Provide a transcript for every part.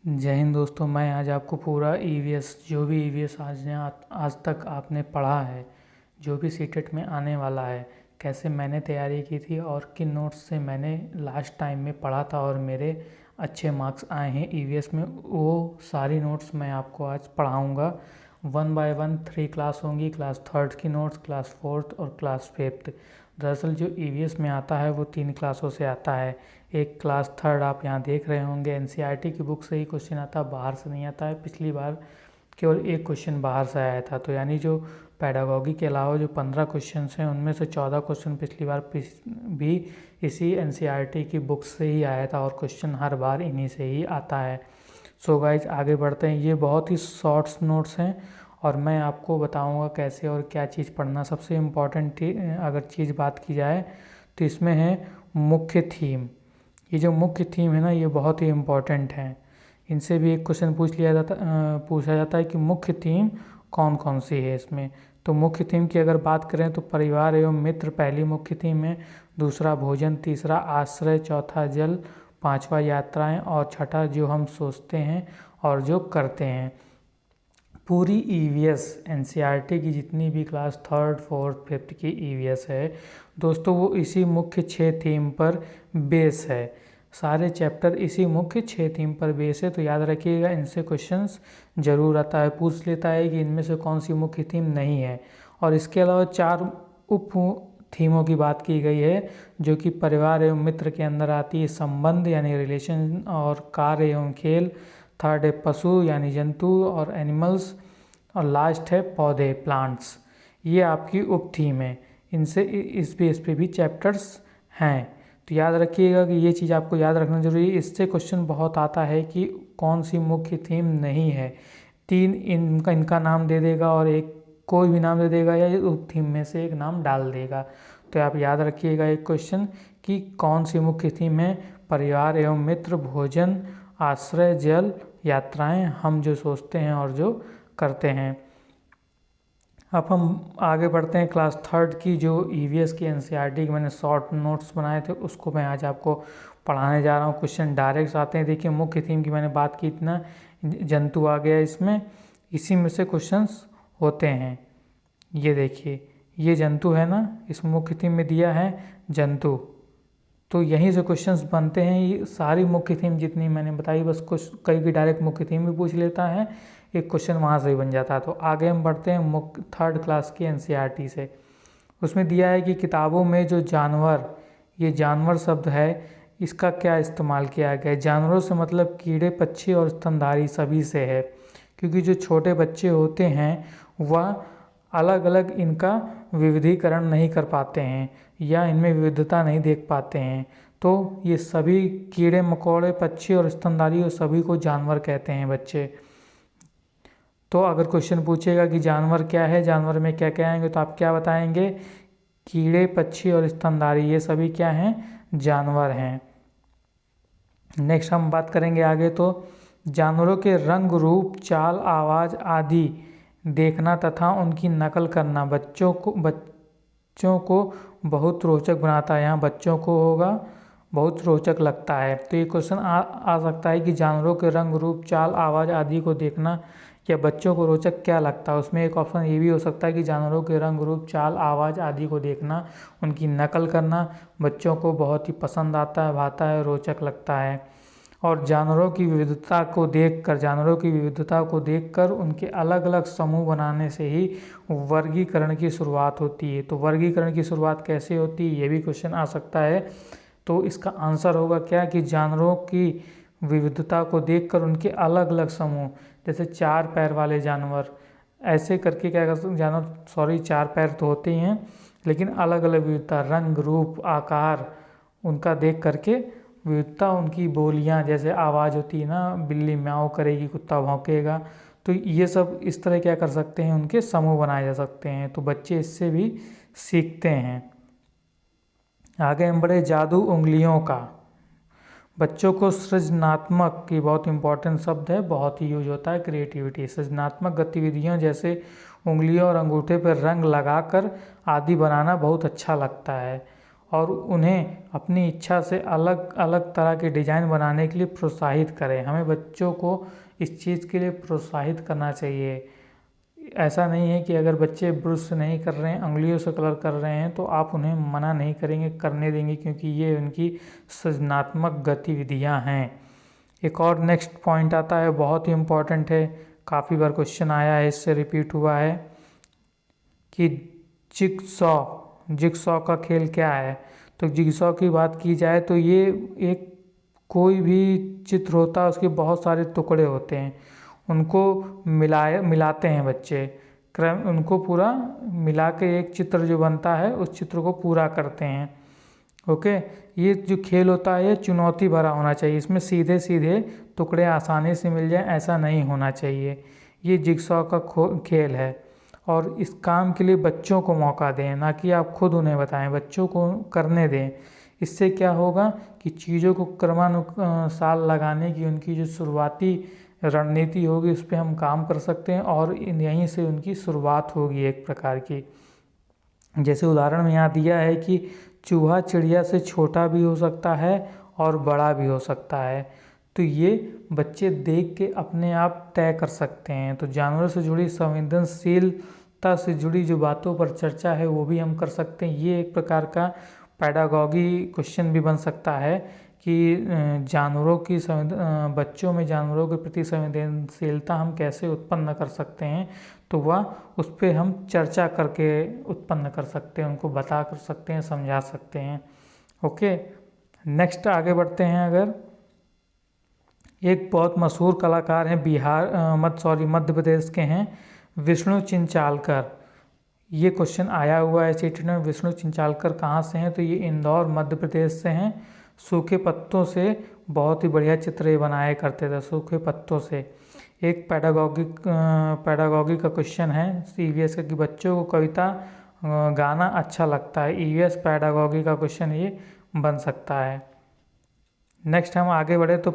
जय हिंद दोस्तों। मैं आज आपको पूरा ईवीएस जो भी ईवीएस आज तक आपने पढ़ा है, जो भी सीटेट में आने वाला है, कैसे मैंने तैयारी की थी और किन नोट्स से मैंने लास्ट टाइम में पढ़ा था और मेरे अच्छे मार्क्स आए हैं ईवीएस में, वो सारी नोट्स मैं आपको आज पढ़ाऊँगा। 1 बाय 1 3 क्लास होंगी। क्लास थर्ड की नोट्स, क्लास फोर्थ और क्लास फिफ्थ। दरअसल जो ईवीएस में आता है वो 3 क्लासों से आता है। एक क्लास थर्ड आप यहाँ देख रहे होंगे, एनसीईआरटी की बुक से ही क्वेश्चन आता है, बाहर से नहीं आता है। पिछली बार केवल एक क्वेश्चन बाहर से आया था, तो यानी जो पैडागॉजी के अलावा जो 15 क्वेश्चन हैं उनमें से 14 क्वेश्चन पिछली बार भी इसी एनसीईआरटी की बुक से ही आया था और क्वेश्चन हर बार इन्हीं से ही आता है। सो गाइज आगे बढ़ते हैं। ये बहुत ही शॉर्ट्स नोट्स हैं और मैं आपको बताऊंगा कैसे और क्या चीज़ पढ़ना। सबसे इम्पॉर्टेंट अगर चीज़ बात की जाए तो इसमें है मुख्य थीम। ये जो मुख्य थीम है ना, ये बहुत ही इम्पॉर्टेंट है। इनसे भी एक क्वेश्चन पूछा जाता है कि मुख्य थीम कौन कौन सी है इसमें। तो मुख्य थीम की अगर बात करें तो परिवार एवं मित्र पहली मुख्य थीम है, दूसरा भोजन, तीसरा आश्रय, चौथा जल, पांचवा यात्राएं और छठा जो हम सोचते हैं और जो करते हैं। पूरी ईवीएस एनसीईआरटी की जितनी भी क्लास थर्ड फोर्थ फिफ्थ की ईवीएस है दोस्तों, वो इसी मुख्य 6 थीम पर बेस है। सारे चैप्टर इसी मुख्य 6 थीम पर बेस है। तो याद रखिएगा, इनसे क्वेश्चंस जरूर आता है, पूछ लेता है कि इनमें से कौन सी मुख्य थीम नहीं है। और इसके अलावा 4 उप थीमों की बात की गई है जो कि परिवार एवं मित्र के अंदर आती है, संबंध यानी रिलेशन और कार्य एवं खेल। थर्ड है पशु यानी जंतु और एनिमल्स, और लास्ट है पौधे प्लांट्स। ये आपकी उप थीम है। इनसे इस बेस पे भी चैप्टर्स हैं। तो याद रखिएगा कि ये चीज़ आपको याद रखना जरूरी है। इससे क्वेश्चन बहुत आता है कि कौन सी मुख्य थीम नहीं है। 3 इनका नाम दे देगा और एक कोई भी नाम दे देगा या उप थीम में से एक नाम डाल देगा। तो आप याद रखिएगा एक क्वेश्चन कि कौन सी मुख्य थीम है। परिवार एवं मित्र, भोजन, आश्रय, जल, यात्राएं, हम जो सोचते हैं और जो करते हैं। अब हम आगे बढ़ते हैं। क्लास थर्ड की जो ईवीएस की एनसीईआरटी के मैंने शॉर्ट नोट्स बनाए थे उसको मैं आज आपको पढ़ाने जा रहा हूँ। क्वेश्चन डायरेक्ट आते हैं। देखिए मुख्य थीम की मैंने बात की, इतना जंतु आ गया इसमें, इसी में से क्वेश्चंस होते हैं। ये देखिए, ये जंतु है ना, इस मुख्य थीम में दिया है जंतु, तो यहीं से क्वेश्चंस बनते हैं। ये सारी मुख्य थीम जितनी मैंने बताई, बस कुछ कई की डायरेक्ट मुख्य थीम भी पूछ लेता है, एक क्वेश्चन वहाँ से ही बन जाता है। तो आगे हम बढ़ते हैं मुख्य थर्ड क्लास की एनसीईआरटी से। उसमें दिया है कि किताबों में जो जानवर, ये जानवर शब्द है, इसका क्या इस्तेमाल किया गया है। जानवरों से मतलब कीड़े, पक्षी और स्तनधारी सभी से है, क्योंकि जो छोटे बच्चे होते हैं वह अलग अलग इनका विविधीकरण नहीं कर पाते हैं या इनमें विविधता नहीं देख पाते हैं। तो ये सभी कीड़े मकोड़े, पक्षी और स्तनधारी, और सभी को जानवर कहते हैं बच्चे। तो अगर क्वेश्चन पूछेगा कि जानवर क्या है, जानवर में क्या क्या आएंगे, तो आप क्या बताएंगे? कीड़े, पक्षी और स्तनधारी, ये सभी क्या हैं? जानवर हैं। नेक्स्ट हम बात करेंगे आगे। तो जानवरों के रंग, रूप, चाल, आवाज़ आदि देखना तथा उनकी नकल करना बच्चों को बहुत रोचक बनाता है। यहाँ बच्चों को होगा बहुत रोचक लगता है। तो ये क्वेश्चन आ सकता है कि जानवरों के रंग, रूप, चाल, आवाज़ आदि को देखना या बच्चों को रोचक क्या लगता है। उसमें एक ऑप्शन ये भी हो सकता है कि जानवरों के रंग, रूप, चाल, आवाज़ आदि को देखना, उनकी नकल करना बच्चों को बहुत ही पसंद आता है, भाता है, रोचक लगता है। और जानवरों की विविधता को देखकर उनके अलग अलग समूह बनाने से ही वर्गीकरण की शुरुआत होती है। तो वर्गीकरण की शुरुआत कैसे होती है, ये भी क्वेश्चन आ सकता है। तो इसका आंसर होगा क्या कि जानवरों की विविधता को देखकर उनके अलग अलग समूह, जैसे 4 पैर वाले जानवर, ऐसे करके क्या कर सकते जानवर, 4 पैर तो होते ही हैं, लेकिन अलग अलग विविधता, रंग, रूप, आकार, उनका देख करके विविधता, उनकी बोलियां, जैसे आवाज़ होती है ना, बिल्ली म्याऊं करेगी, कुत्ता भौंकेगा, तो ये सब इस तरह क्या कर सकते हैं, उनके समूह बनाए जा सकते हैं। तो बच्चे इससे भी सीखते हैं। आगे हम बढ़े, जादू उंगलियों का। बच्चों को सृजनात्मक की बहुत इंपॉर्टेंट शब्द है, बहुत ही यूज होता है, क्रिएटिविटी। सृजनात्मक गतिविधियों जैसे उंगलियों और अंगूठे पर रंग लगाकर आदि बनाना बहुत अच्छा लगता है। और उन्हें अपनी इच्छा से अलग अलग तरह के डिज़ाइन बनाने के लिए प्रोत्साहित करें। हमें बच्चों को इस चीज़ के लिए प्रोत्साहित करना चाहिए। ऐसा नहीं है कि अगर बच्चे ब्रश नहीं कर रहे हैं, उंगलियों से कलर कर रहे हैं, तो आप उन्हें मना नहीं करेंगे, करने देंगे, क्योंकि ये उनकी सृजनात्मक गतिविधियां हैं। एक और नेक्स्ट पॉइंट आता है, बहुत ही इम्पोर्टेंट है, काफ़ी बार क्वेश्चन आया है, इससे रिपीट हुआ है कि जिगसॉ का खेल क्या है। तो जिगसॉ की बात की जाए तो ये एक कोई भी चित्र होता है, उसके बहुत सारे टुकड़े होते हैं, उनको मिलाते हैं बच्चे, क्रम उनको पूरा मिला के एक चित्र जो बनता है उस चित्र को पूरा करते हैं। ओके, ये जो खेल होता है ये चुनौती भरा होना चाहिए, इसमें सीधे सीधे टुकड़े आसानी से मिल जाए ऐसा नहीं होना चाहिए। ये जिगसॉ का खेल है और इस काम के लिए बच्चों को मौका दें, ना कि आप खुद उन्हें बताएं, बच्चों को करने दें। इससे क्या होगा कि चीज़ों को क्रमानुसार लगाने की उनकी जो शुरुआती रणनीति होगी उस पर हम काम कर सकते हैं और यहीं से उनकी शुरुआत होगी एक प्रकार की। जैसे उदाहरण में यहाँ दिया है कि चूहा चिड़िया से छोटा भी हो सकता है और बड़ा भी हो सकता है, तो ये बच्चे देख के अपने आप तय कर सकते हैं। तो जानवरों से जुड़ी संवेदनशीलता से जुड़ी जो बातों पर चर्चा है वो भी हम कर सकते हैं। ये एक प्रकार का पैडागॉगी क्वेश्चन भी बन सकता है कि बच्चों में जानवरों के प्रति संवेदनशीलता हम कैसे उत्पन्न कर सकते हैं, तो वह उस पर हम चर्चा करके उत्पन्न कर सकते हैं, उनको बता कर सकते हैं, समझा सकते हैं। ओके, नेक्स्ट आगे बढ़ते हैं। अगर एक बहुत मशहूर कलाकार हैं मध्य प्रदेश के हैं, विष्णु चिंचालकर। ये क्वेश्चन आया हुआ है सीट में, विष्णु चिंचालकर कहाँ से हैं, तो ये इंदौर मध्य प्रदेश से हैं। सूखे पत्तों से बहुत ही बढ़िया चित्र ये बनाया करते थे, सूखे पत्तों से। एक पैडागॉगी का क्वेश्चन है ईवीएस का कि बच्चों को कविता गाना अच्छा लगता है। ईवीएस पैडागॉगी का क्वेश्चन ये बन सकता है। नेक्स्ट हम आगे बढ़े तो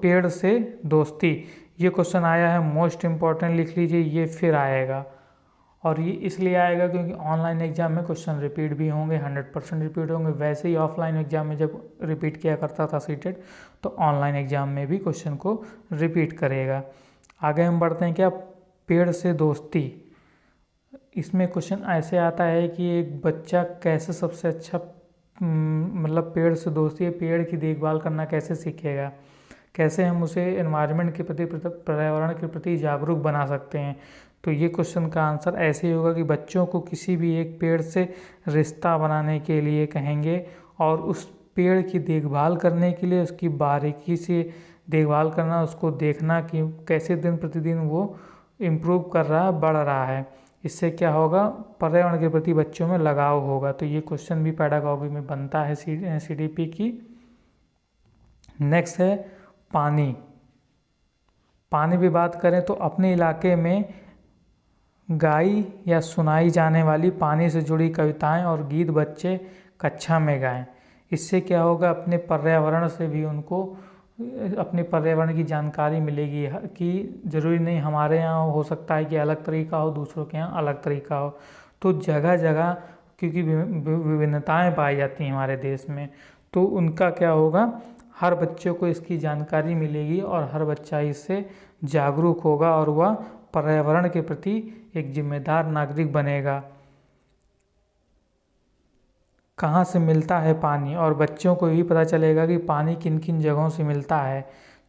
पेड़ से दोस्ती, ये क्वेश्चन आया है, मोस्ट इम्पॉर्टेंट लिख लीजिए, ये फिर आएगा। और ये इसलिए आएगा क्योंकि ऑनलाइन एग्जाम में क्वेश्चन रिपीट भी होंगे, 100% रिपीट होंगे। वैसे ही ऑफलाइन एग्जाम में जब रिपीट किया करता था सीटेट, तो ऑनलाइन एग्जाम में भी क्वेश्चन को रिपीट करेगा। आगे हम बढ़ते हैं क्या, पेड़ से दोस्ती। इसमें क्वेश्चन ऐसे आता है कि एक बच्चा कैसे सबसे अच्छा मतलब पेड़ से दोस्ती, पेड़ की देखभाल करना कैसे सीखेगा, कैसे हम उसे एनवायरनमेंट के प्रति, पर्यावरण के प्रति जागरूक बना सकते हैं। तो ये क्वेश्चन का आंसर ऐसे ही होगा कि बच्चों को किसी भी एक पेड़ से रिश्ता बनाने के लिए कहेंगे और उस पेड़ की देखभाल करने के लिए उसकी बारीकी से देखभाल करना, उसको देखना कि कैसे दिन प्रतिदिन वो इम्प्रूव कर रहा है, बढ़ रहा है। इससे क्या होगा, पर्यावरण के प्रति बच्चों में लगाव होगा। तो ये क्वेश्चन भी पैडागॉगी में बनता है सीडीपी की। नेक्स्ट है पानी। पानी की बात करें तो अपने इलाके में गाई या सुनाई जाने वाली पानी से जुड़ी कविताएं और गीत बच्चे कक्षा में गाएं। इससे क्या होगा, अपने पर्यावरण से भी उनको अपने पर्यावरण की जानकारी मिलेगी कि ज़रूरी नहीं हमारे यहाँ हो सकता है कि अलग तरीका हो, दूसरों के यहाँ अलग तरीका हो। तो जगह जगह क्योंकि विभिन्नताएं पाई जाती हैं हमारे देश में, तो उनका क्या होगा, हर बच्चे को इसकी जानकारी मिलेगी और हर बच्चा इससे जागरूक होगा और वह पर्यावरण के प्रति एक जिम्मेदार नागरिक बनेगा। कहाँ से मिलता है पानी, और बच्चों को भी पता चलेगा कि पानी किन किन जगहों से मिलता है।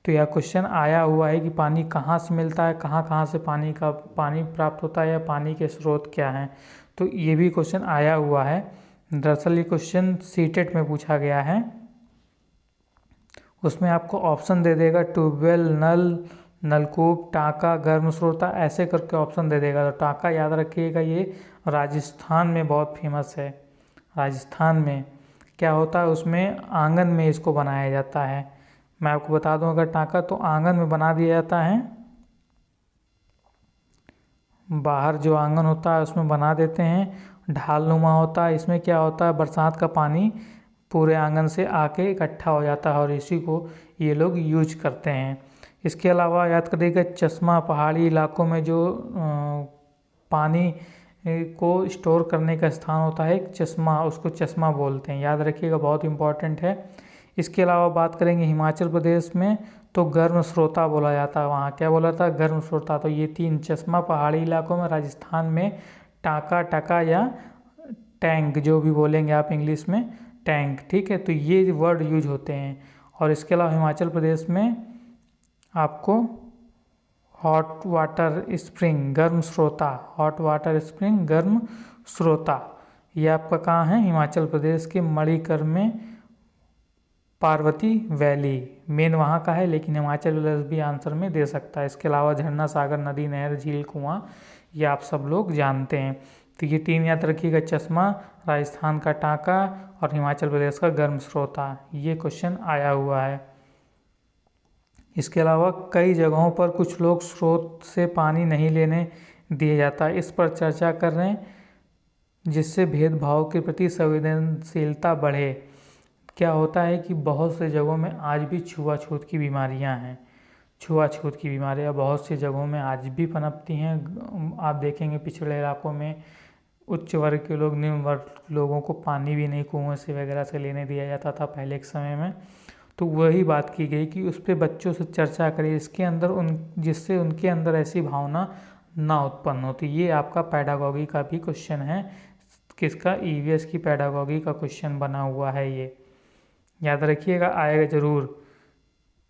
तो यह क्वेश्चन आया हुआ है कि पानी कहाँ से मिलता है, कहाँ कहाँ से पानी प्राप्त होता है, या पानी के स्रोत क्या हैं। तो ये भी क्वेश्चन आया हुआ है। दरअसल ये क्वेश्चन सीटेट में पूछा गया है। उसमें आपको ऑप्शन दे देगा, ट्यूबवेल, नल, नलकूप, टाँका, गर्म स्रोत, ऐसे करके ऑप्शन दे देगा। तो टाँका याद रखिएगा, ये राजस्थान में बहुत फेमस है। राजस्थान में क्या होता है, उसमें आंगन में इसको बनाया जाता है। मैं आपको बता दूं, अगर टाँका तो आंगन में बना दिया जाता है, बाहर जो आंगन होता है उसमें बना देते हैं। ढालनुमा होता है, इसमें क्या होता है, बरसात का पानी पूरे आंगन से आके इकट्ठा हो जाता है और इसी को ये लोग यूज करते हैं। इसके अलावा याद करिएगा, चश्मा, पहाड़ी इलाकों में जो पानी को स्टोर करने का स्थान होता है एक चश्मा, उसको चश्मा बोलते हैं, याद रखिएगा, बहुत इंपॉर्टेंट है। इसके अलावा बात करेंगे हिमाचल प्रदेश में, तो गर्म स्रोता बोला जाता है वहाँ, क्या बोला था, गर्म स्रोता। तो ये 3 चश्मा पहाड़ी इलाकों में, राजस्थान में टाका टका या टैंक, जो भी बोलेंगे आप इंग्लिश में, टैंक, ठीक है। तो ये वर्ड यूज होते हैं। और इसके अलावा हिमाचल प्रदेश में आपको हॉट वाटर स्प्रिंग, गर्म स्रोता, हॉट वाटर स्प्रिंग, गर्म स्रोता, ये आपका कहाँ है, हिमाचल प्रदेश के मणिकर्ण में पार्वती वैली, मेन वहाँ का है, लेकिन हिमाचल प्रदेश भी आंसर में दे सकता है। इसके अलावा झरना, सागर, नदी, नहर, झील, कुआं, ये आप सब लोग जानते हैं। तो ये 3 याद रखिएगा, चश्मा, राजस्थान का टाका और हिमाचल प्रदेश का गर्म स्रोता, ये क्वेश्चन आया हुआ है। इसके अलावा कई जगहों पर कुछ लोग स्रोत से पानी नहीं लेने दिया जाता, इस पर चर्चा कर रहे हैं, जिससे भेदभाव के प्रति संवेदनशीलता बढ़े। क्या होता है कि बहुत से जगहों में आज भी छुआछूत की बीमारियां हैं, छुआछूत की बीमारियां बहुत सी जगहों में आज भी पनपती हैं। आप देखेंगे पिछड़े इलाकों में उच्च वर्ग के लोग, निम्न वर्ग लोगों को पानी भी नहीं कुएं से वगैरह से लेने दिया जाता था पहले के समय में। तो वही बात की गई कि उस पर बच्चों से चर्चा करें, इसके अंदर जिससे उनके अंदर ऐसी भावना ना उत्पन्न होती। ये आपका पैडागॉजी का भी क्वेश्चन है, किसका, ईवीएस की पैडागॉजी का क्वेश्चन बना हुआ है, ये याद रखिएगा, आएगा ज़रूर।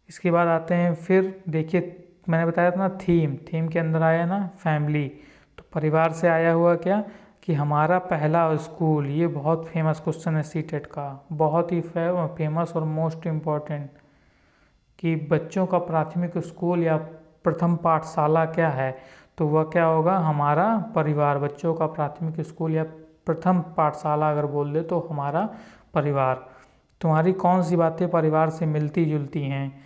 इसके बाद आते हैं, फिर देखिए मैंने बताया था ना, थीम के अंदर आया ना फैमिली, तो परिवार से आया हुआ क्या कि हमारा पहला स्कूल, ये बहुत फेमस क्वेश्चन है सीटेट का, बहुत ही फेमस और मोस्ट इम्पॉर्टेंट, कि बच्चों का प्राथमिक स्कूल या प्रथम पाठशाला क्या है, तो वह क्या होगा, हमारा परिवार। बच्चों का प्राथमिक स्कूल या प्रथम पाठशाला अगर बोल दे तो हमारा परिवार। तुम्हारी कौन सी बातें परिवार से मिलती जुलती हैं,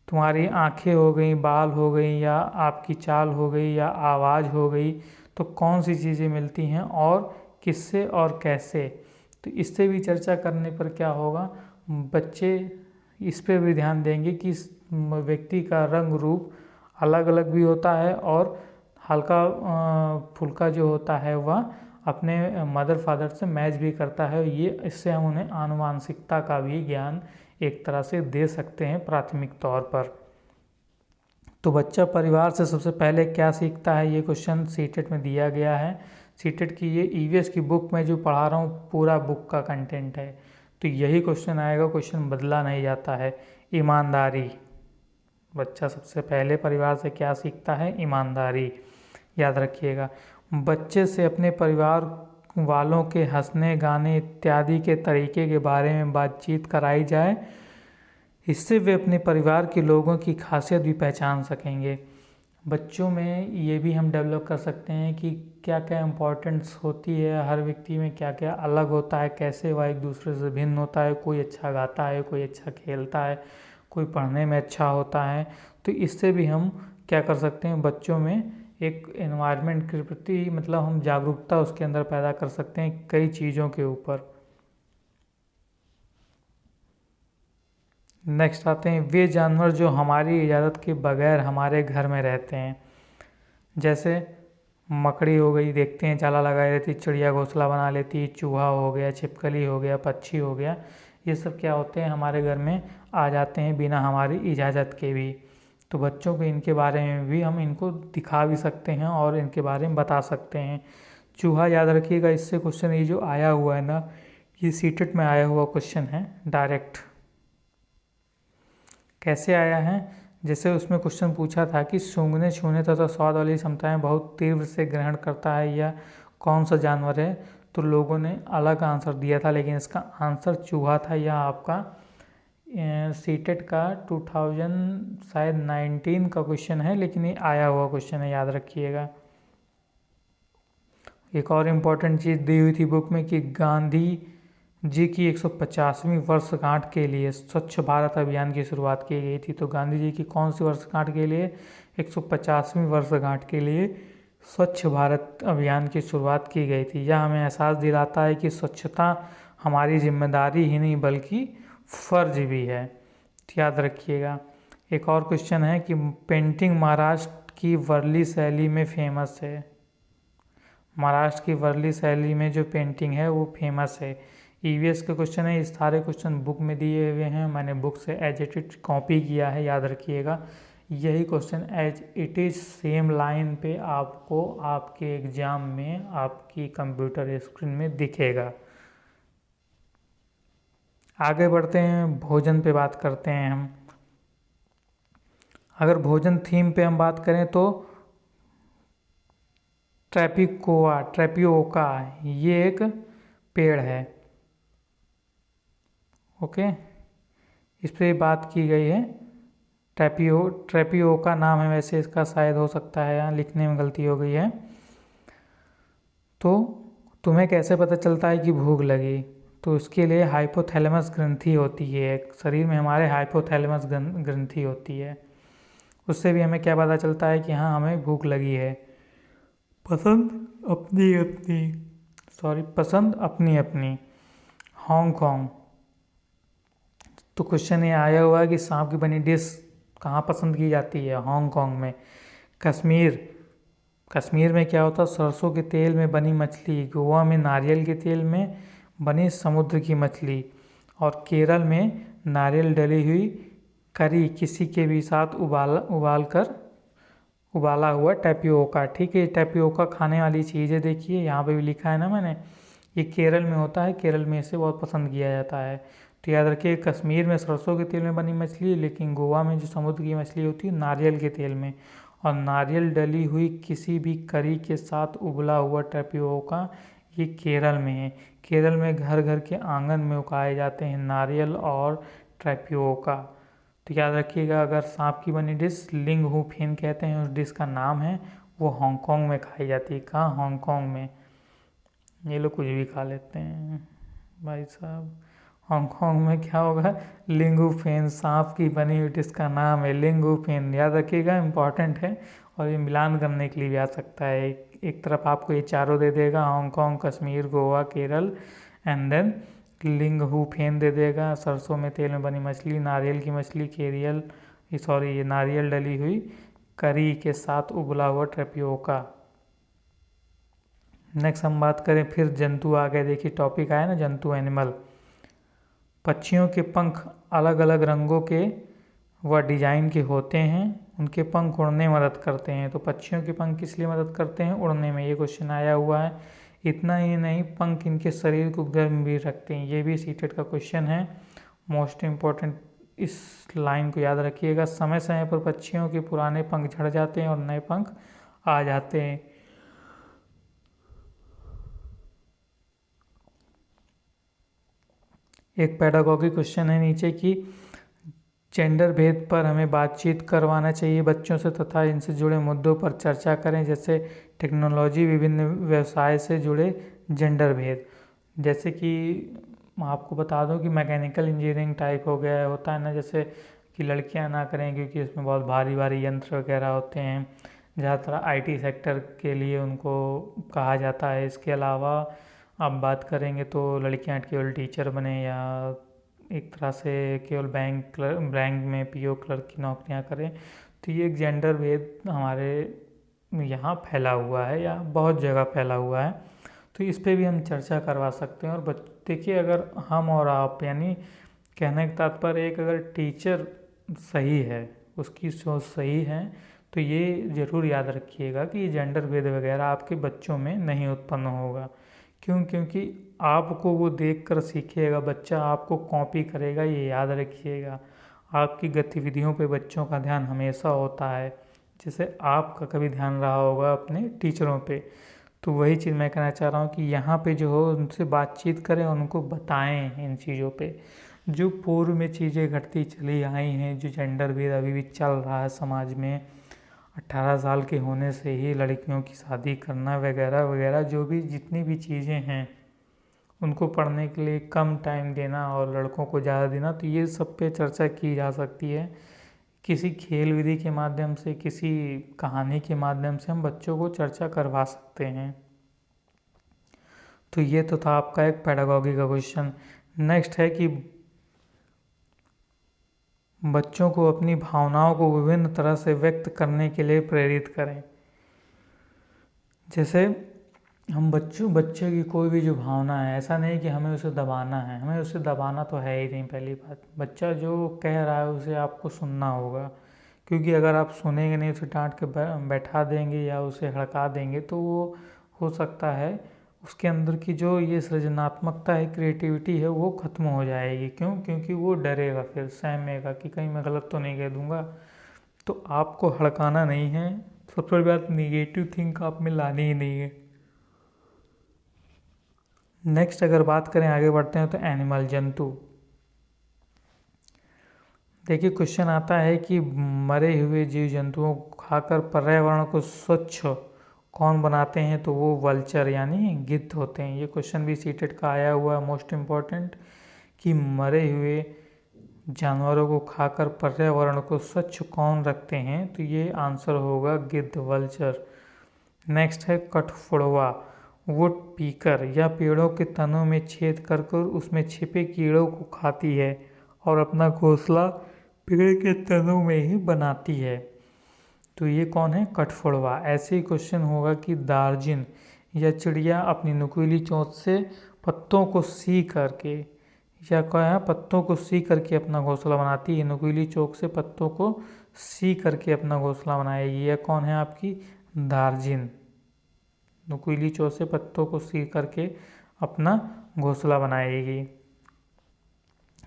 तुम्हारी आंखें हो गई, बाल हो गई, या आपकी चाल हो गई, या आवाज़ हो गई, तो कौन सी चीज़ें मिलती हैं और किससे और कैसे। तो इससे भी चर्चा करने पर क्या होगा, बच्चे इस पर भी ध्यान देंगे कि व्यक्ति का रंग रूप अलग अलग भी होता है और हल्का फुल्का जो होता है वह अपने मदर फादर से मैच भी करता है। ये इससे हम उन्हें आनुवांशिकता का भी ज्ञान एक तरह से दे सकते हैं प्राथमिक तौर पर। तो बच्चा परिवार से सबसे पहले क्या सीखता है, ये क्वेश्चन सीटेट में दिया गया है। सीटेट की ये ईवीएस की बुक में जो पढ़ा रहा हूँ पूरा बुक का कंटेंट है, तो यही क्वेश्चन आएगा, क्वेश्चन बदला नहीं जाता है। ईमानदारी, बच्चा सबसे पहले परिवार से क्या सीखता है, ईमानदारी, याद रखिएगा। बच्चे से अपने परिवार वालों के हंसने, गाने इत्यादि के तरीके के बारे में बातचीत कराई जाए, इससे वे अपने परिवार के लोगों की खासियत भी पहचान सकेंगे। बच्चों में ये भी हम डेवलप कर सकते हैं कि क्या क्या इम्पोर्टेंस होती है, हर व्यक्ति में क्या क्या अलग होता है, कैसे वह एक दूसरे से भिन्न होता है, कोई अच्छा गाता है, कोई अच्छा खेलता है, कोई पढ़ने में अच्छा होता है। तो इससे भी हम क्या कर सकते हैं, बच्चों में एक एनवायरनमेंट के प्रति मतलब हम जागरूकता उसके अंदर पैदा कर सकते हैं कई चीज़ों के ऊपर। नेक्स्ट आते हैं, वे जानवर जो हमारी इजाज़त के बगैर हमारे घर में रहते हैं, जैसे मकड़ी हो गई, देखते हैं जाला लगाई रहती, चिड़िया घोंसला बना लेती, चूहा हो गया, छिपकली हो गया, पक्षी हो गया, ये सब क्या होते हैं, हमारे घर में आ जाते हैं बिना हमारी इजाज़त के भी। तो बच्चों को इनके बारे में भी हम इनको दिखा भी सकते हैं और इनके बारे में बता सकते हैं। चूहा याद रखिएगा, इससे क्वेश्चन ये जो आया हुआ है ना, ये सीटेट में आया हुआ क्वेश्चन है डायरेक्ट। कैसे आया है, जैसे उसमें क्वेश्चन पूछा था कि सूंघने, छूने तथा स्वाद वाली क्षमताएं बहुत तीव्र से ग्रहण करता है या कौन सा जानवर है, तो लोगों ने अलग आंसर दिया था, लेकिन इसका आंसर चूहा था। यह आपका सीटेट का 2019 का क्वेश्चन है, लेकिन ये आया हुआ क्वेश्चन है, याद रखिएगा। एक और इम्पोर्टेंट चीज़ दी हुई थी बुक में कि गांधी जी की 150वीं वर्षगांठ के लिए स्वच्छ भारत अभियान की शुरुआत की गई थी। तो गांधी जी की कौन सी वर्षगांठ के लिए, 150वीं वर्षगांठ के लिए स्वच्छ भारत अभियान की शुरुआत की गई थी। यह हमें एहसास दिलाता है कि स्वच्छता हमारी जिम्मेदारी ही नहीं बल्कि फर्ज भी है, याद रखिएगा। एक और क्वेश्चन है कि पेंटिंग महाराष्ट्र की वर्ली शैली में फेमस है। महाराष्ट्र की वर्ली शैली में जो पेंटिंग है वो फेमस है। ईवीएस के क्वेश्चन है, इस सारे क्वेश्चन बुक में दिए हुए हैं, मैंने बुक से एज इट इज कॉपी किया है, याद रखिएगा। यही question as it is same line पे आपको आपके एग्जाम में आपकी कंप्यूटर स्क्रीन में दिखेगा। आगे बढ़ते हैं, भोजन पे बात करते हैं हम। अगर भोजन थीम पे हम बात करें तो ट्रैपियोका ये एक पेड़ है। ओके, इस पर बात की गई है। ट्रैपियोका नाम है, वैसे इसका शायद हो सकता है यहाँ लिखने में गलती हो गई है। तो तुम्हें कैसे पता चलता है कि भूख लगी? तो इसके लिए हाइपोथैलेमस ग्रंथि होती है, शरीर में हमारे हाइपोथैलेमस ग्रंथि होती है, उससे भी हमें क्या पता चलता है कि हाँ हमें भूख लगी है। पसंद अपनी अपनी। हांगकांग, तो क्वेश्चन ये आया हुआ है कि सांप की बनी डिश कहाँ पसंद की जाती है? हांगकांग में। कश्मीर में क्या होता है? सरसों के तेल में बनी मछली। गोवा में नारियल के तेल में बनी समुद्र की मछली। और केरल में नारियल डली हुई करी किसी के भी साथ उबाला हुआ टैपियोका। ठीक है, टैपियोका खाने वाली चीज़ है, देखिए यहाँ पे भी लिखा है ना मैंने, ये केरल में होता है, केरल में इसे बहुत पसंद किया जाता है। तो याद रखिए, कश्मीर में सरसों के तेल में बनी मछली, लेकिन गोवा में जो समुद्र की मछली होती है नारियल के तेल में। और नारियल डली हुई किसी भी करी के साथ उबला हुआ टैपियोका ये केरल में है। केरल में घर घर के आंगन में उगाए जाते हैं नारियल और टैपियोका। तो याद रखिएगा, अगर सांप की बनी डिश लिंग हू फेन कहते हैं, उस डिश का नाम है, वो हांगकांग में खाई जाती है। कहाँ? हांगकांग में। ये लोग कुछ भी खा लेते हैं भाई साहब। हांगकांग में क्या होगा? लिंगू फेन, सांप की बनी हुई डिश का नाम है लिंगू फेन, याद रखिएगा, इम्पॉर्टेंट है। और ये मिलान करने के लिए भी आ सकता है। एक तरफ आपको ये चारों दे देगा, Hong Kong, Kashmir, Goa, Kerala, and then लिंग हू फेन दे देगा, सरसों में तेल में बनी मछली, नारियल की मछली, ये नारियल डली हुई करी के साथ उबला हुआ टैपियोका। नेक्स्ट हम बात करें, फिर जंतु आ गए। देखिए टॉपिक आया ना, जंतु, एनिमल। पक्षियों के पंख अलग अलग रंगों के व डिजाइन के होते हैं, उनके पंख उड़ने में मदद करते हैं। तो पक्षियों के पंख किस लिए मदद करते हैं? उड़ने में। ये क्वेश्चन आया हुआ है। इतना ही नहीं, पंख इनके शरीर को गर्म भी रखते हैं। ये भी सीटेट का क्वेश्चन है, मोस्ट इम्पॉर्टेंट। इस लाइन को याद रखिएगा। समय समय पर पक्षियों के पुराने पंख झड़ जाते हैं और नए पंख आ जाते हैं। एक पेडागॉजी क्वेश्चन है नीचे की, जेंडर भेद पर हमें बातचीत करवाना चाहिए बच्चों से तथा इनसे जुड़े मुद्दों पर चर्चा करें, जैसे टेक्नोलॉजी, विभिन्न व्यवसाय से जुड़े जेंडर भेद। जैसे कि आपको बता दूं कि मैकेनिकल इंजीनियरिंग टाइप हो गया होता है ना, जैसे कि लड़कियां ना करें क्योंकि इसमें बहुत भारी भारी यंत्र वगैरह होते हैं। ज़्यादातर आईटी सेक्टर के लिए उनको कहा जाता है। इसके अलावा आप बात करेंगे तो लड़कियां केवल टीचर बने या एक तरह से केवल बैंक में पीओ क्लर्क की नौकरियां करें। तो ये एक जेंडर भेद हमारे यहाँ फैला हुआ है या बहुत जगह फैला हुआ है। तो इस पे भी हम चर्चा करवा सकते हैं। और देखिए, अगर हम और आप, यानी कहने का तात्पर्य, एक अगर टीचर सही है, उसकी सोच सही है, तो ये ज़रूर याद रखिएगा कि ये जेंडर भेद वगैरह आपके बच्चों में नहीं उत्पन्न होगा। क्यों? क्योंकि आपको वो देखकर सीखेगा, बच्चा आपको कॉपी करेगा, ये याद रखिएगा। आपकी गतिविधियों पे बच्चों का ध्यान हमेशा होता है, जैसे आपका कभी ध्यान रहा होगा अपने टीचरों पे। तो वही चीज़ मैं कहना चाह रहा हूँ कि यहाँ पे जो हो उनसे बातचीत करें, उनको बताएं इन चीज़ों पे। जो पूर्व में चीज़ें घटती चली आई हैं, जो जेंडर भेद अभी भी चल रहा है समाज में, 18 साल के होने से ही लड़कियों की शादी करना वगैरह वगैरह, जो भी जितनी भी चीज़ें हैं, उनको पढ़ने के लिए कम टाइम देना और लड़कों को ज़्यादा देना, तो ये सब पे चर्चा की जा सकती है। किसी खेल विधि के माध्यम से, किसी कहानी के माध्यम से हम बच्चों को चर्चा करवा सकते हैं। तो ये तो था आपका एक पेडागॉजी का क्वेश्चन। नेक्स्ट है कि बच्चों को अपनी भावनाओं को विभिन्न तरह से व्यक्त करने के लिए प्रेरित करें। जैसे हम बच्चे की कोई भी जो भावना है, ऐसा नहीं कि हमें उसे दबाना है, हमें उसे दबाना तो है ही नहीं। पहली बात, बच्चा जो कह रहा है उसे आपको सुनना होगा, क्योंकि अगर आप सुनेंगे नहीं, उसे डांट के बैठा देंगे या उसे हड़का देंगे तो वो हो सकता है उसके अंदर की जो ये सृजनात्मकता है, क्रिएटिविटी है, वो ख़त्म हो जाएगी। क्यों? क्योंकि वो डरेगा, फिर सहमेगा कि कहीं मैं गलत तो नहीं कह दूंगा। तो आपको हड़काना नहीं है, सबसे बड़ी बात निगेटिव थिंक आप में लानी ही नहीं है। नेक्स्ट अगर बात करें, आगे बढ़ते हैं, तो एनिमल, जंतु। देखिए क्वेश्चन आता है कि मरे हुए जीव जंतुओं को खाकर पर्यावरण को स्वच्छ कौन बनाते हैं? तो वो वल्चर यानी गिद्ध होते हैं। ये क्वेश्चन भी सीटेट का आया हुआ है, मोस्ट इम्पॉर्टेंट, कि मरे हुए जानवरों को खाकर पर्यावरण को स्वच्छ कौन रखते हैं? तो ये आंसर होगा गिद्ध, वल्चर। नेक्स्ट है कठफोड़वा, वुड पीकर या पेड़ों के तनों में छेद कर कर उसमें छिपे कीड़ों को खाती है और अपना घोंसला पेड़ के तनों में ही बनाती है। तो ये कौन है? कठफोड़वा। ऐसे ही क्वेश्चन होगा कि दार्जिन या चिड़िया अपनी नुकीली चोंच से पत्तों को सी करके, या क्या है, पत्तों को सी करके अपना घोंसला बनाती है। नुकीली चोंच से पत्तों को सी करके अपना घोंसला बनाएगी। यह कौन है? आपकी दार्जिन। नुकीली चोंच से पत्तों को सी करके अपना घोंसला बनाएगी।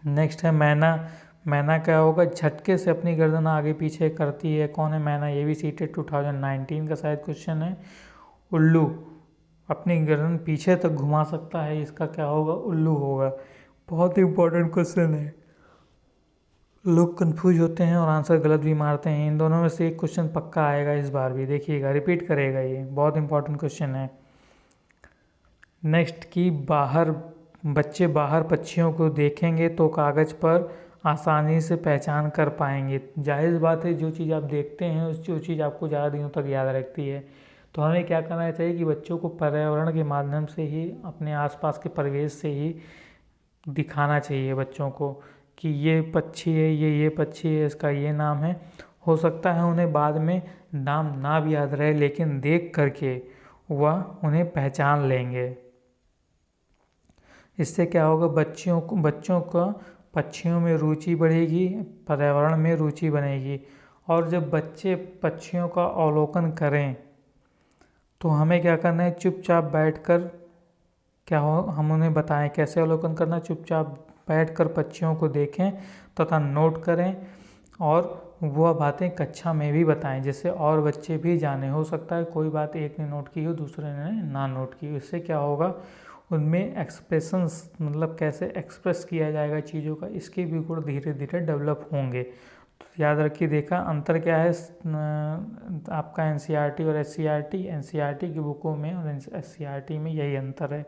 नेक्स्ट है मैना। मैना क्या होगा? झटके से अपनी गर्दन आगे पीछे करती है। कौन है मैना? ये भी सीटेट 2019 का शायद क्वेश्चन है। उल्लू अपनी गर्दन पीछे तक घुमा सकता है, इसका क्या होगा? उल्लू होगा। बहुत इंपॉर्टेंट क्वेश्चन है, लोग कंफ्यूज होते हैं और आंसर गलत भी मारते हैं। इन दोनों में से एक क्वेश्चन पक्का आएगा इस बार भी, देखिएगा, रिपीट करेगा, ये बहुत इंपॉर्टेंट क्वेश्चन है। नेक्स्ट की बच्चे बाहर पक्षियों को देखेंगे तो कागज़ पर आसानी से पहचान कर पाएंगे। जाहिर बात है, जो चीज़ आप देखते हैं उस जो चीज़ आपको ज़्यादा दिनों तक याद रहती है। तो हमें क्या करना चाहिए कि बच्चों को पर्यावरण के माध्यम से ही, अपने आसपास के परिवेश से ही दिखाना चाहिए बच्चों को कि ये पक्षी है, ये पक्षी है, इसका ये नाम है। हो सकता है उन्हें बाद में नाम ना भी याद रहे, लेकिन देख करके वह उन्हें पहचान लेंगे। इससे क्या होगा? बच्चों का पक्षियों में रुचि बढ़ेगी, पर्यावरण में रुचि बनेगी। और जब बच्चे पक्षियों का अवलोकन करें तो हमें क्या करना है? चुपचाप बैठकर, क्या हो, हम उन्हें बताएं कैसे अवलोकन करना। चुपचाप बैठकर पक्षियों को देखें तथा नोट करें, और वह बातें कक्षा में भी बताएं, जिससे और बच्चे भी जाने। हो सकता है कोई बात एक ने नोट की हो, दूसरे ने ना नोट की हो। इससे क्या होगा? उनमें एक्सप्रेशंस, मतलब कैसे एक्सप्रेस किया जाएगा चीज़ों का, इसके भी गुण धीरे धीरे डेवलप होंगे। तो याद रखिए, देखा अंतर क्या है आपका एनसीईआरटी और एससीईआरटी। एनसीईआरटी की बुकों में और एससीईआरटी में यही अंतर है।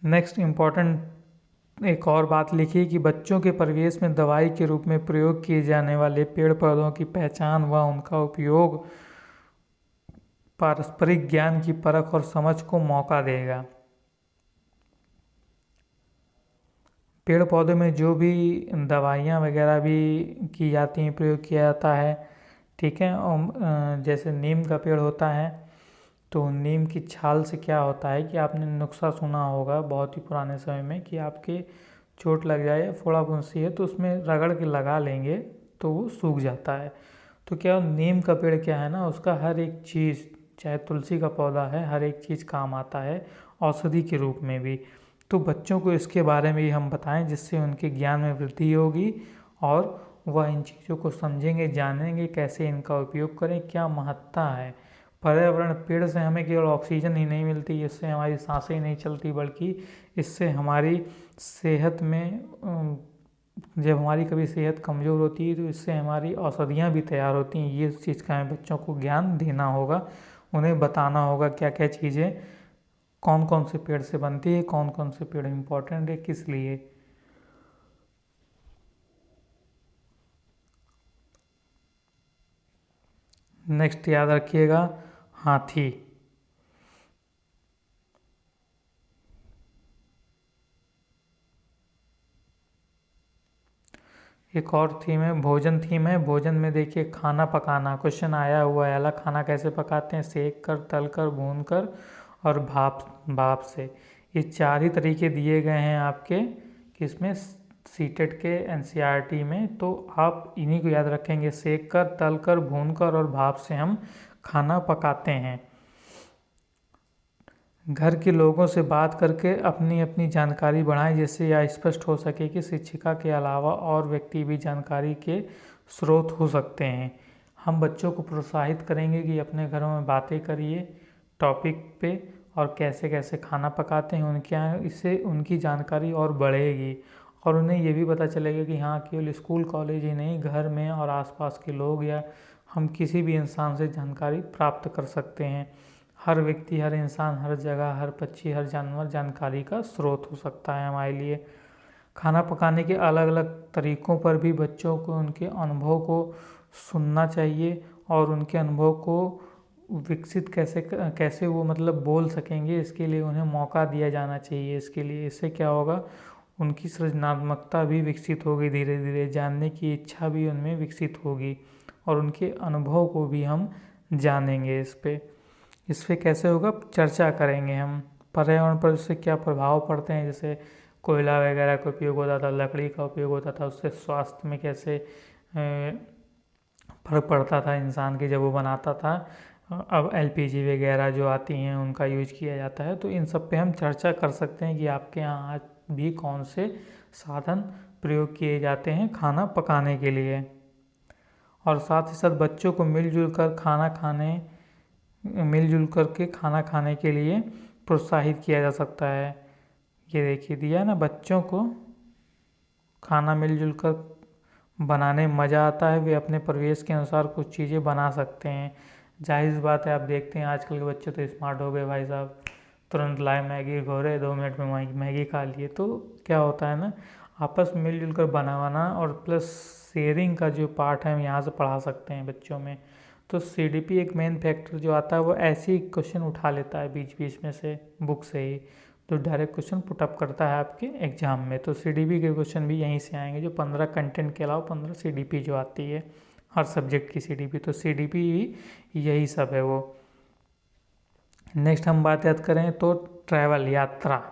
नेक्स्ट इम्पॉर्टेंट एक और बात लिखिए कि बच्चों के परिवेश में दवाई के रूप में प्रयोग किए जाने वाले पेड़ पौधों की पहचान व उनका उपयोग पारस्परिक ज्ञान की परख और समझ को मौका देगा। पेड़ पौधों में जो भी दवाइयाँ वगैरह भी की जाती हैं, प्रयोग किया जाता है, ठीक है। और जैसे नीम का पेड़ होता है, तो नीम की छाल से क्या होता है कि आपने नुस्खा सुना होगा बहुत ही पुराने समय में, कि आपके चोट लग जाए या फोड़ा फुंसी है तो उसमें रगड़ के लगा लेंगे तो वो सूख जाता है। तो क्या नीम का पेड़ क्या है ना, उसका हर एक चीज़, चाहे तुलसी का पौधा है, हर एक चीज़ काम आता है औषधि के रूप में भी। तो बच्चों को इसके बारे में ही हम बताएं, जिससे उनके ज्ञान में वृद्धि होगी और वह इन चीज़ों को समझेंगे, जानेंगे कैसे इनका उपयोग करें, क्या महत्ता है। पर्यावरण, पेड़ से हमें केवल ऑक्सीजन ही नहीं मिलती, इससे हमारी सांसें ही नहीं चलती, बल्कि इससे हमारी सेहत में, जब हमारी कभी सेहत कमज़ोर होती है तो इससे हमारी औषधियाँ भी तैयार होती हैं। ये चीज़ का हमें बच्चों को ज्ञान देना होगा, उन्हें बताना होगा क्या क्या चीज़ें कौन कौन से पेड़ से बनती है, कौन कौन से पेड़ इम्पोर्टेंट है, किस लिए। नेक्स्ट याद रखिएगा, हाथी। एक और थीम है, भोजन थीम है। भोजन में देखिए खाना पकाना क्वेश्चन आया हुआ है। अलग खाना कैसे पकाते हैं? सेक कर, तल कर, भून कर और भाप भाप से। ये 4 ही तरीके दिए गए हैं आपके किसमें, सीटेट के एनसीईआरटी में। तो आप इन्हीं को याद रखेंगे, सेक कर, तल कर, भून कर और भाप से हम खाना पकाते हैं। घर के लोगों से बात करके अपनी अपनी जानकारी बढ़ाएं, जिससे यह स्पष्ट हो सके कि शिक्षिका के अलावा और व्यक्ति भी जानकारी के स्रोत हो सकते हैं। हम बच्चों को प्रोत्साहित करेंगे कि अपने घरों में बातें करिए टॉपिक पे और कैसे कैसे खाना पकाते हैं उनके यहाँ। इससे उनकी जानकारी और बढ़ेगी और उन्हें ये भी पता चलेगा कि हाँ, केवल स्कूल कॉलेज ही नहीं, घर में और आसपास के लोग या हम किसी भी इंसान से जानकारी प्राप्त कर सकते हैं। हर व्यक्ति, हर इंसान, हर जगह, हर पक्षी, हर जानवर जानकारी का स्रोत हो सकता है हमारे लिए। खाना पकाने के अलग अलग तरीक़ों पर भी बच्चों को उनके अनुभव को सुनना चाहिए और उनके अनुभव को विकसित कैसे वो मतलब बोल सकेंगे, इसके लिए उन्हें मौका दिया जाना चाहिए। इसके लिए इससे क्या होगा, उनकी सृजनात्मकता भी विकसित होगी, धीरे धीरे जानने की इच्छा भी उनमें विकसित होगी और उनके अनुभव को भी हम जानेंगे। इस पे कैसे होगा, चर्चा करेंगे हम। पर्यावरण पर उससे क्या प्रभाव पड़ते हैं, जैसे कोयला वगैरह का उपयोग होता था, लकड़ी का उपयोग होता था, उससे स्वास्थ्य में कैसे फर्क पड़ता था इंसान के जब वो बनाता था। अब एलपीजी वगैरह जो आती हैं उनका यूज किया जाता है। तो इन सब पे हम चर्चा कर सकते हैं कि आपके यहाँ आज भी कौन से साधन प्रयोग किए जाते हैं खाना पकाने के लिए। और साथ ही साथ बच्चों को मिलजुल के खाना खाने के लिए प्रोत्साहित किया जा सकता है। ये देखिए दिया है ना, बच्चों को खाना मिलजुल कर बनाने में मज़ा आता है, वे अपने परिवेश के अनुसार कुछ चीज़ें बना सकते हैं। जाहिर सी बात है, आप देखते हैं आजकल के बच्चे तो स्मार्ट हो गए भाई साहब, तुरंत लाए मैगी घोरे 2 मिनट में मैगी खा लिए। तो क्या होता है ना, आपस में मिलजुल कर बनाना और प्लस शेयरिंग का जो पार्ट है हम यहाँ से पढ़ा सकते हैं बच्चों में। तो सीडीपी एक मेन फैक्टर जो आता है वो ऐसे ही क्वेश्चन उठा लेता है बीच बीच में से बुक से ही, तो डायरेक्ट क्वेश्चन पुटअप करता है आपके एग्जाम में। तो सीडीपी के क्वेश्चन भी यहीं से आएंगे, जो 15 कंटेंट के अलावा 15 सीडीपी जो आती है हर सब्जेक्ट की सीडीपी, तो सीडीपी यही सब है वो। नेक्स्ट हम बात याद करें तो ट्रैवल यात्रा।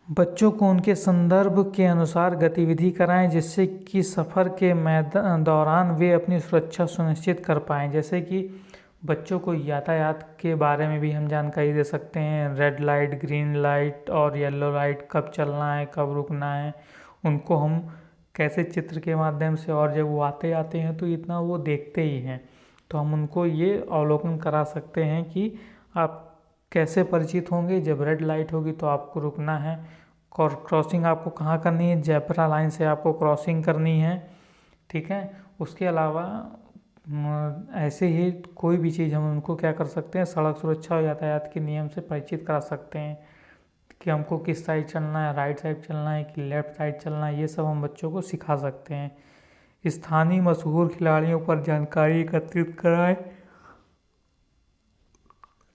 बच्चों को उनके संदर्भ के अनुसार गतिविधि कराएं, जिससे कि सफ़र के दौरान वे अपनी सुरक्षा सुनिश्चित कर पाएँ। जैसे कि बच्चों को यातायात के बारे में भी हम जानकारी दे सकते हैं, रेड लाइट, ग्रीन लाइट और येलो लाइट कब चलना है, कब रुकना है। उनको हम कैसे चित्र के माध्यम से, और जब वो आते हैं तो इतना वो देखते ही हैं, तो हम उनको ये अवलोकन करा सकते हैं कि आप कैसे परिचित होंगे। जब रेड लाइट होगी तो आपको रुकना है, और क्रॉसिंग आपको कहाँ करनी है, जेब्रा लाइन से आपको क्रॉसिंग करनी है, ठीक है। उसके अलावा ऐसे ही कोई भी चीज़ हम उनको क्या कर सकते हैं, सड़क सुरक्षा और यातायात के नियम से परिचित करा सकते हैं कि हमको किस साइड चलना है, राइट साइड चलना है कि लेफ़्ट साइड चलना है। ये सब हम बच्चों को सिखा सकते हैं। स्थानीय मशहूर खिलाड़ियों पर जानकारी एकत्रित कराएं,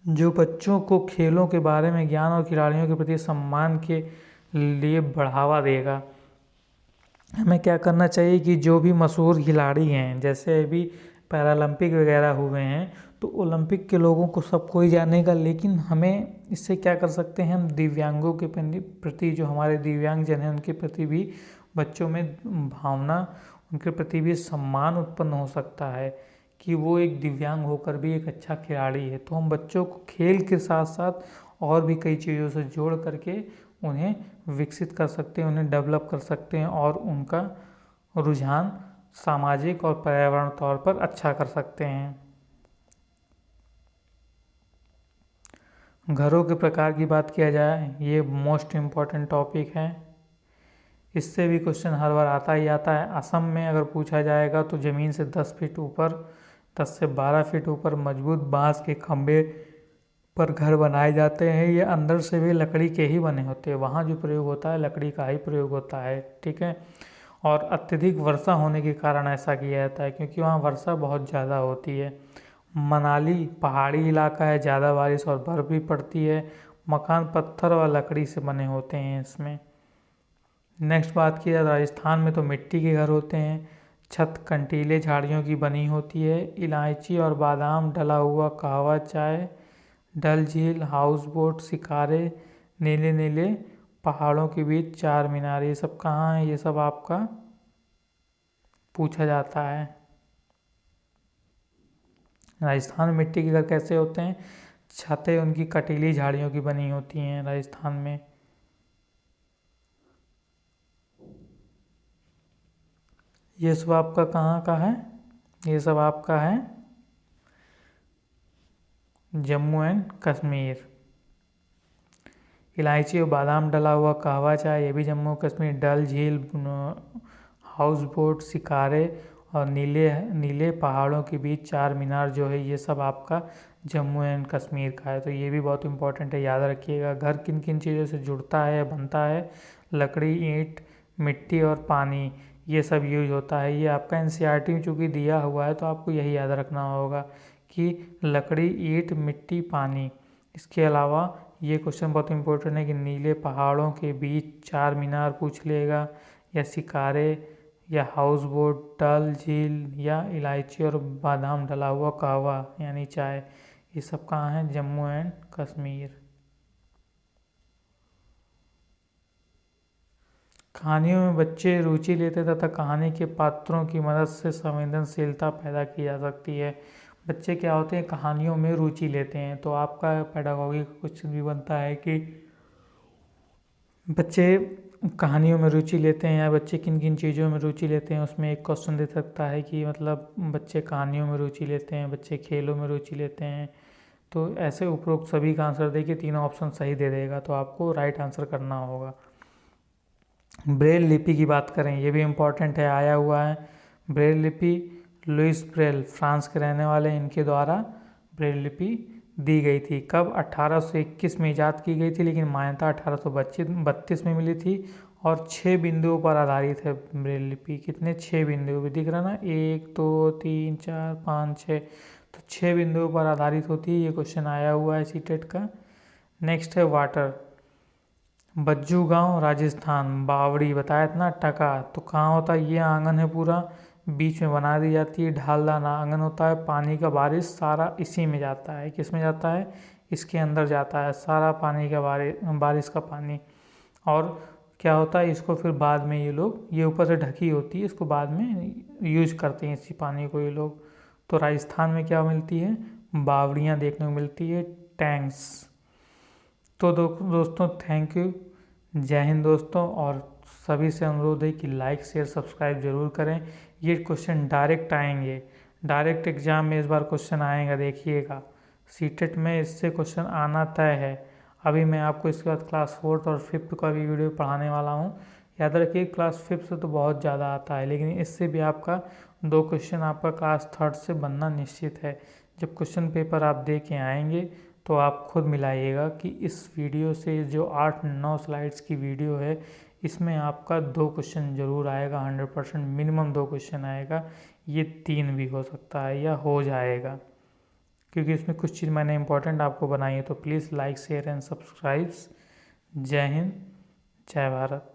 जो बच्चों को खेलों के बारे में ज्ञान और खिलाड़ियों के प्रति सम्मान के लिए बढ़ावा देगा। हमें क्या करना चाहिए कि जो भी मशहूर खिलाड़ी हैं, जैसे अभी पैरालंपिक वगैरह हुए हैं, तो ओलंपिक के लोगों को सब कोई जानेगा, लेकिन हमें इससे क्या कर सकते हैं, हम दिव्यांगों के प्रति, जो हमारे दिव्यांगजन हैं उनके प्रति भी बच्चों में भावना, उनके प्रति भी सम्मान उत्पन्न हो सकता है कि वो एक दिव्यांग होकर भी एक अच्छा खिलाड़ी है। तो हम बच्चों को खेल के साथ साथ और भी कई चीज़ों से जोड़ करके उन्हें विकसित कर सकते हैं, उन्हें डेवलप कर सकते हैं और उनका रुझान सामाजिक और पर्यावरण तौर पर अच्छा कर सकते हैं। घरों के प्रकार की बात किया जाए, ये मोस्ट इम्पॉर्टेंट टॉपिक है। इससे भी क्वेश्चन हर बार आता ही आता है। असम में अगर पूछा जाएगा तो ज़मीन से 10 फीट ऊपर, 10 से 12 फीट ऊपर मजबूत बांस के खंभे पर घर बनाए जाते हैं। ये अंदर से भी लकड़ी के ही बने होते हैं, वहाँ जो प्रयोग होता है लकड़ी का ही प्रयोग होता है, ठीक है। और अत्यधिक वर्षा होने के कारण ऐसा किया जाता है, क्योंकि वहाँ वर्षा बहुत ज़्यादा होती है। मनाली पहाड़ी इलाका है, ज़्यादा बारिश और बर्फ़ भी पड़ती है। मकान पत्थर और लकड़ी से बने होते हैं इसमें। नेक्स्ट बात की जाए राजस्थान में तो मिट्टी के घर होते हैं, छत कंटीले झाड़ियों की बनी होती है, इलायची और बादाम डला हुआ कहवा चाय, डल झील, हाउस बोट, शिकारे, नीले नीले पहाड़ों के बीच चार मीनार, ये सब कहाँ है, ये सब आपका पूछा जाता है। राजस्थान में मिट्टी के घर कैसे होते हैं, छतें उनकी कटीली झाड़ियों की बनी होती हैं राजस्थान में। ये सब आपका कहाँ का है, ये सब आपका है जम्मू एंड कश्मीर। इलायची और बादाम डला हुआ कहवा चाय, ये भी जम्मू कश्मीर। डल झील, हाउस बोट, शिकारे और नीले नीले पहाड़ों के बीच चार मीनार जो है, ये सब आपका जम्मू एंड कश्मीर का है। तो ये भी बहुत इंपॉर्टेंट है, याद रखिएगा। घर किन किन चीज़ों से जुड़ता है, बनता है, लकड़ी, ईंट, मिट्टी और पानी, ये सब यूज होता है। ये आपका एनसीईआरटी में चूँकि दिया हुआ है तो आपको यही याद रखना होगा कि लकड़ी, ईंट, मिट्टी, पानी। इसके अलावा ये क्वेश्चन बहुत इंपॉर्टेंट है कि नीले पहाड़ों के बीच चार मीनार पूछ लेगा, या शिकारे, या हाउस बोट, डल झील, या इलायची और बादाम डला हुआ कहवा यानी चाय, ये सब कहाँ है, जम्मू एंड कश्मीर। कहानियों में बच्चे रुचि लेते तथा कहानी के पात्रों की मदद से संवेदनशीलता पैदा की जा सकती है। बच्चे क्या होते हैं, कहानियों में रुचि लेते हैं। तो आपका पेडागॉजी का क्वेश्चन भी बनता है कि बच्चे कहानियों में रुचि लेते हैं या बच्चे किन किन चीज़ों में रुचि लेते हैं। उसमें एक क्वेश्चन दे सकता है कि मतलब बच्चे कहानियों में रुचि लेते हैं, बच्चे खेलों में रुचि लेते हैं। तो ऐसे उपरोक्त सभी का आंसर दे के तीनों ऑप्शन सही दे देगा, तो आपको राइट आंसर करना होगा। ब्रेल लिपि की बात करें, ये भी इम्पोर्टेंट है, आया हुआ है। ब्रेल लिपि लुइस ब्रेल, फ्रांस के रहने वाले, इनके द्वारा ब्रेल लिपि दी गई थी। कब, 1821 में ईजाद की गई थी, लेकिन मान्यता 1832 में मिली थी। और 6 बिंदुओं पर आधारित है ब्रेल लिपि। कितने, 6 बिंदु भी दिख रहा ना, 1 2 3 4 5 6, तो 6 बिंदुओं पर आधारित होती है। ये क्वेश्चन आया हुआ है सीटेट का। नेक्स्ट है वाटर, बज्जू गांव राजस्थान, बावड़ी बताया था ना, टका, तो कहाँ होता है, ये आंगन है पूरा, बीच में बना दी जाती है, ढालदार आंगन होता है, पानी का बारिश सारा इसी में जाता है। किस में जाता है, इसके अंदर जाता है सारा पानी का, बारिश का पानी। और क्या होता है, इसको फिर बाद में ये लोग, ये ऊपर से ढकी होती है, इसको बाद में यूज करते हैं इसी पानी को ये लोग। तो राजस्थान में क्या मिलती है, बावड़ियाँ देखने को मिलती है, टैंक्स। तो दोस्तों थैंक यू, जय हिंद दोस्तों। और सभी से अनुरोध है कि लाइक शेयर सब्सक्राइब जरूर करें। ये क्वेश्चन डायरेक्ट आएंगे, डायरेक्ट एग्जाम में इस बार क्वेश्चन आएगा, देखिएगा। सीटेट में इससे क्वेश्चन आना तय है। अभी मैं आपको इसके बाद क्लास 4th और 5th का भी वीडियो पढ़ाने वाला हूँ। याद रखिए क्लास 5th से तो बहुत ज़्यादा आता है, लेकिन इससे भी आपका 2 क्वेश्चन आपका क्लास 3rd से बनना निश्चित है। जब क्वेश्चन पेपर आप दे के आएंगे तो आप खुद मिलाइएगा कि इस वीडियो से जो 8-9 स्लाइड्स की वीडियो है, इसमें आपका 2 क्वेश्चन जरूर आएगा, 100% मिनिमम 2 क्वेश्चन आएगा। ये 3 भी हो सकता है या हो जाएगा, क्योंकि इसमें कुछ चीज़ मैंने इंपॉर्टेंट आपको बनाई है। तो please like share and subscribe. जय हिंद, जय भारत।